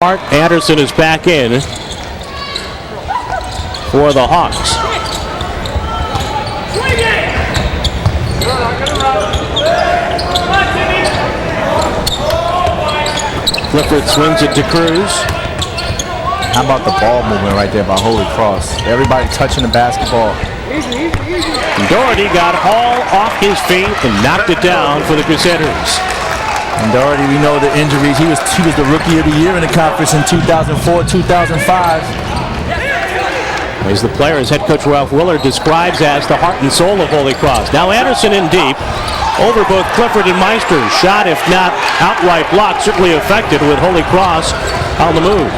Mark Anderson is back in for the Hawks. Clifford swings it to Cruz. How about the ball movement right there by Holy Cross? Everybody touching the basketball. Doherty got Hall off his feet and knocked it down for the Crusaders. And Doherty, we know the injuries. He was the rookie of the year in the conference in 2004, 2005. He's the player, as head coach Ralph Willard describes as the heart and soul of Holy Cross. Now Anderson in deep over both Clifford and Meister. Shot, if not outright blocked, certainly affected with Holy Cross on the move.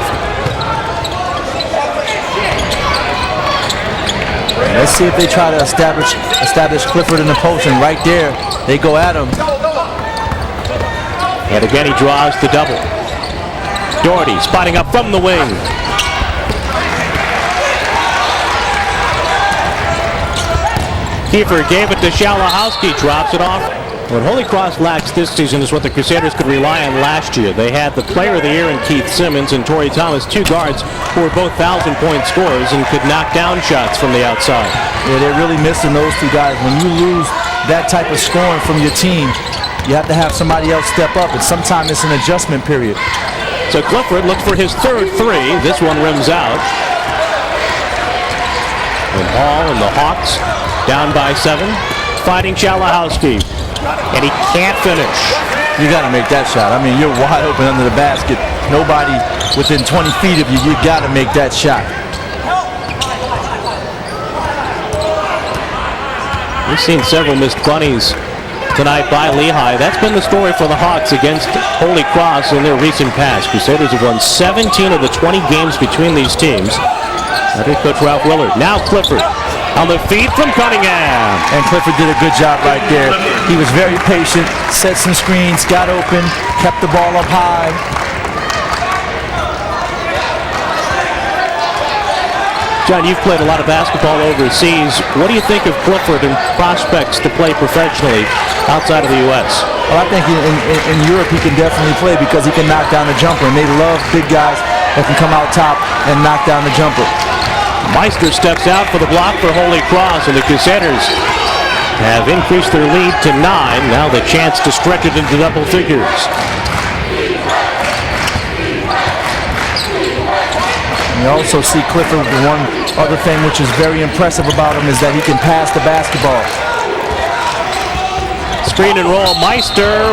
Let's see if they try to establish Clifford in the post, and right there they go at him. And again he draws the double. Doherty spotting up from the wing. Kiefer gave it to Shalahowski, drops it off. What Holy Cross lacks this season is what the Crusaders could rely on last year. They had the player of the year in Keith Simmons and Torrey Thomas, two guards who were both 1,000-point scorers and could knock down shots from the outside. Yeah, they're really missing those two guys. When you lose that type of scoring from your team, you have to have somebody else step up, and sometimes it's an adjustment period. So Clifford looks for his third three. This one rims out. And Hall and the Hawks down by 7, fighting Shalahowski. And he can't finish. You got to make that shot. I mean, you're wide open under the basket. Nobody within 20 feet of you. You got to make that shot. We've seen several missed bunnies tonight by Lehigh. That's been the story for the Hawks against Holy Cross in their recent past. Crusaders have won 17 of the 20 games between these teams. Under coach Ralph Willard. Now Clifford on the feed from Cunningham. And Clifford did a good job right there. He was very patient, set some screens, got open, kept the ball up high. John, you've played a lot of basketball overseas. What do you think of Clifford and prospects to play professionally outside of the U.S.? Well, I think in Europe he can definitely play because he can knock down the jumper, and they love big guys that can come out top and knock down the jumper. Meister steps out for the block for Holy Cross, and the Crusaders have increased their lead to 9. Now the chance to stretch it into double figures. And you also see Clifford, the one other thing which is very impressive about him is that he can pass the basketball. Screen and roll, Meister.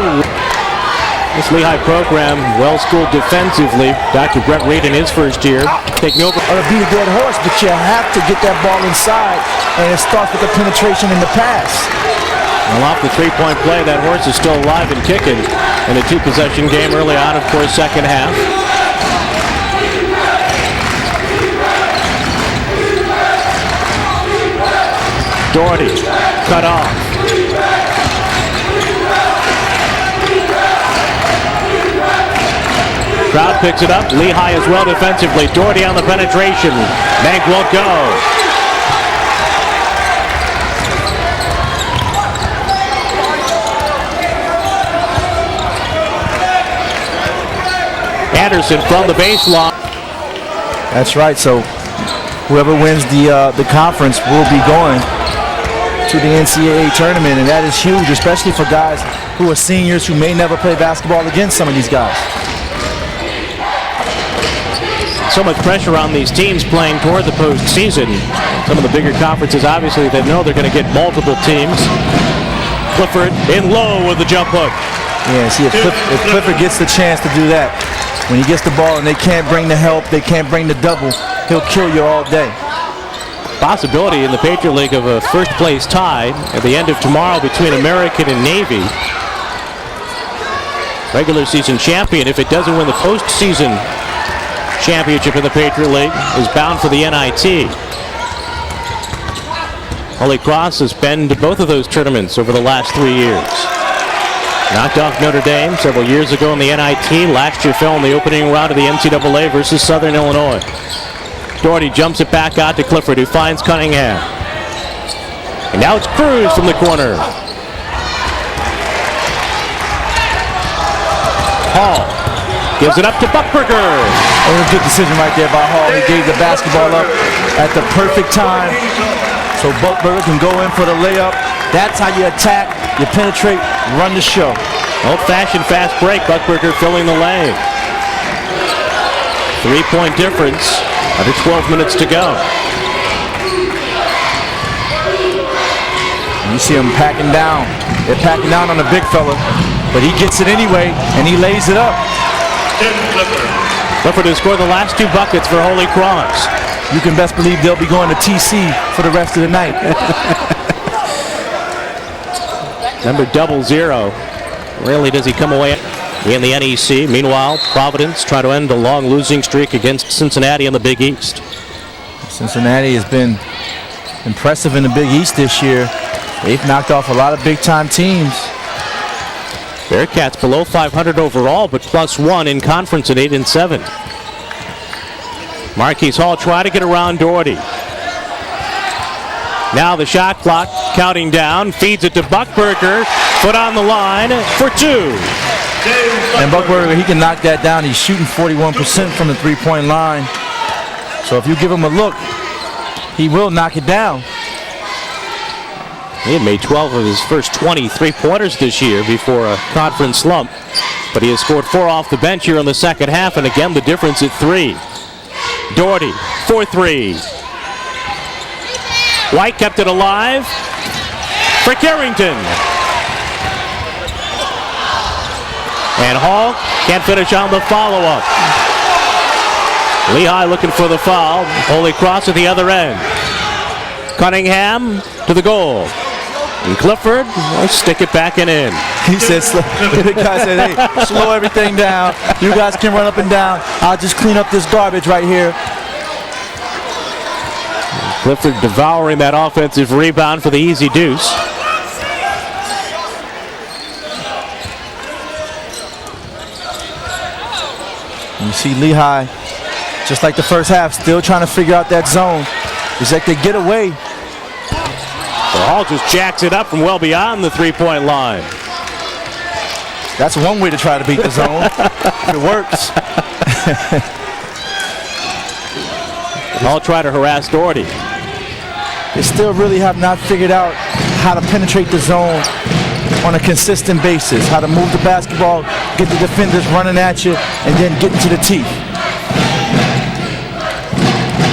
This Lehigh program, well-schooled defensively. Dr. Brett Reed in his first year, taking over. Or beat a dead horse, but you have to get that ball inside, and it starts with the penetration in the pass. Well, off the three-point play, that horse is still alive and kicking in a two-possession game early on, of course, second half. Doherty, cut off. Crowd picks it up. Lehigh as well defensively. Doherty on the penetration. Bank won't go. Anderson from the baseline. That's right. So whoever wins the conference will be going to the NCAA tournament, and that is huge, especially for guys who are seniors who may never play basketball against some of these guys. So much pressure on these teams playing toward the postseason. Some of the bigger conferences, obviously, they know they're going to get multiple teams. Clifford in low with the jump hook. Yeah, see, if Clifford gets the chance to do that, when he gets the ball and they can't bring the help, they can't bring the double, he'll kill you all day. Possibility in the Patriot League of a first-place tie at the end of tomorrow between American and Navy. Regular season champion, if it doesn't win the postseason championship in the Patriot League, is bound for the NIT. Holy Cross has been to both of those tournaments over the last 3 years. Knocked off Notre Dame several years ago in the NIT. Last year fell in the opening round of the NCAA versus Southern Illinois. Doherty jumps it back out to Clifford, who finds Cunningham. And now it's Cruz from the corner. Hall Gives it up to Buckberger. It was a good decision right there by Hall. He gave the basketball up at the perfect time so Buckberger can go in for the layup. That's how you attack, you penetrate, run the show. Old-fashioned fast break. Buckberger filling the lane. 3-point difference. Under 12 minutes to go. You see him packing down. They're packing down on the big fella, but he gets it anyway, and he lays it up. Clifford has scored the last 2 buckets for Holy Cross. You can best believe they'll be going to TC for the rest of the night. Number 00. Rarely does he come away in the NEC. Meanwhile, Providence try to end a long losing streak against Cincinnati in the Big East. Cincinnati has been impressive in the Big East this year. They've knocked off a lot of big-time teams. Bearcats below 500 overall, but +1 in conference at 8-7. Marquise Hall try to get around Doherty. Now the shot clock counting down, feeds it to Buckberger. Foot on the line for 2. And Buckberger, he can knock that down. He's shooting 41% from the three-point line. So if you give him a look, he will knock it down. He had made 12 of his first 20 three-pointers this year before a conference slump. But he has scored 4 off the bench here in the second half, and again the difference at 3. Doherty for 3. White kept it alive for Carrington. And Hall can't finish on the follow-up. Lehigh looking for the foul. Holy Cross at the other end. Cunningham to the goal. And Clifford will stick it back and in. He said, the guy said, hey, slow everything down. You guys can run up and down. I'll just clean up this garbage right here. Clifford devouring that offensive rebound for the easy deuce. You see Lehigh, just like the first half, still trying to figure out that zone. It's like they get away. So Hall just jacks it up from well beyond the three-point line. That's one way to try to beat the zone. It works. Hall try to harass Doherty. They still really have not figured out how to penetrate the zone on a consistent basis, how to move the basketball, get the defenders running at you, and then get into the teeth.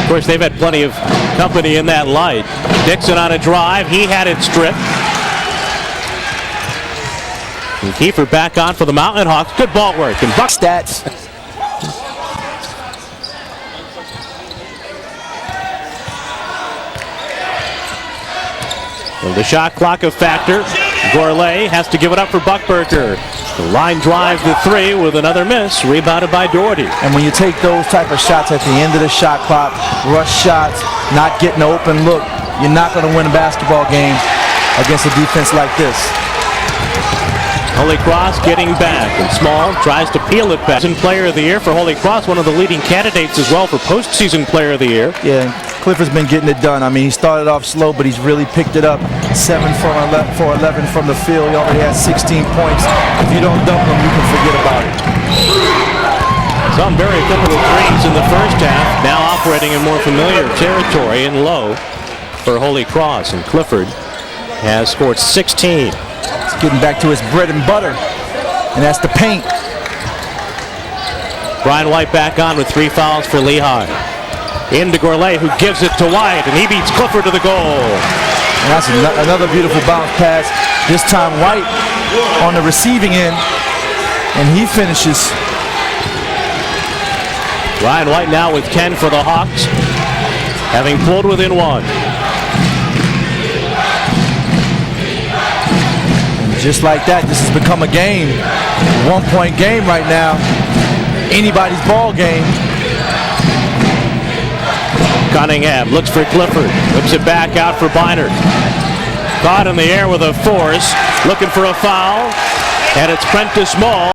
Of course, they've had plenty of company in that light. Dixon on a drive. He had it stripped. And Kiefer back on for the Mountain Hawks. Good ball work. And Buck Stats. Well, the shot clock a factor. Gourlay has to give it up for Buckberger. The line drive the 3 with another miss, rebounded by Doherty. And when you take those type of shots at the end of the shot clock, rush shots, not getting an open look, you're not going to win a basketball game against a defense like this. Holy Cross getting back, and Small tries to peel it back. Player of the Year for Holy Cross, one of the leading candidates as well for postseason Player of the Year. Yeah, Clifford's been getting it done. I mean, he started off slow, but he's really picked it up. 7 for 11 from the field. He already has 16 points. If you don't dump him, you can forget about it. Some bury a couple of threes in the first half, now operating in more familiar territory and low for Holy Cross, and Clifford has scored 16. He's getting back to his bread and butter, and that's the paint. Brian White back on with 3 fouls for Lehigh. Into Gourlay, who gives it to White, and he beats Clifford to the goal. And that's another beautiful bounce pass. This time White on the receiving end, and he finishes. Brian White now with 10 for the Hawks, having pulled within 1. And just like that, this has become a game. 1-point game right now. Anybody's ball game. Cunningham looks for Clifford, whips it back out for Beinert. Caught in the air with a force, looking for a foul, and it's Prentice Small.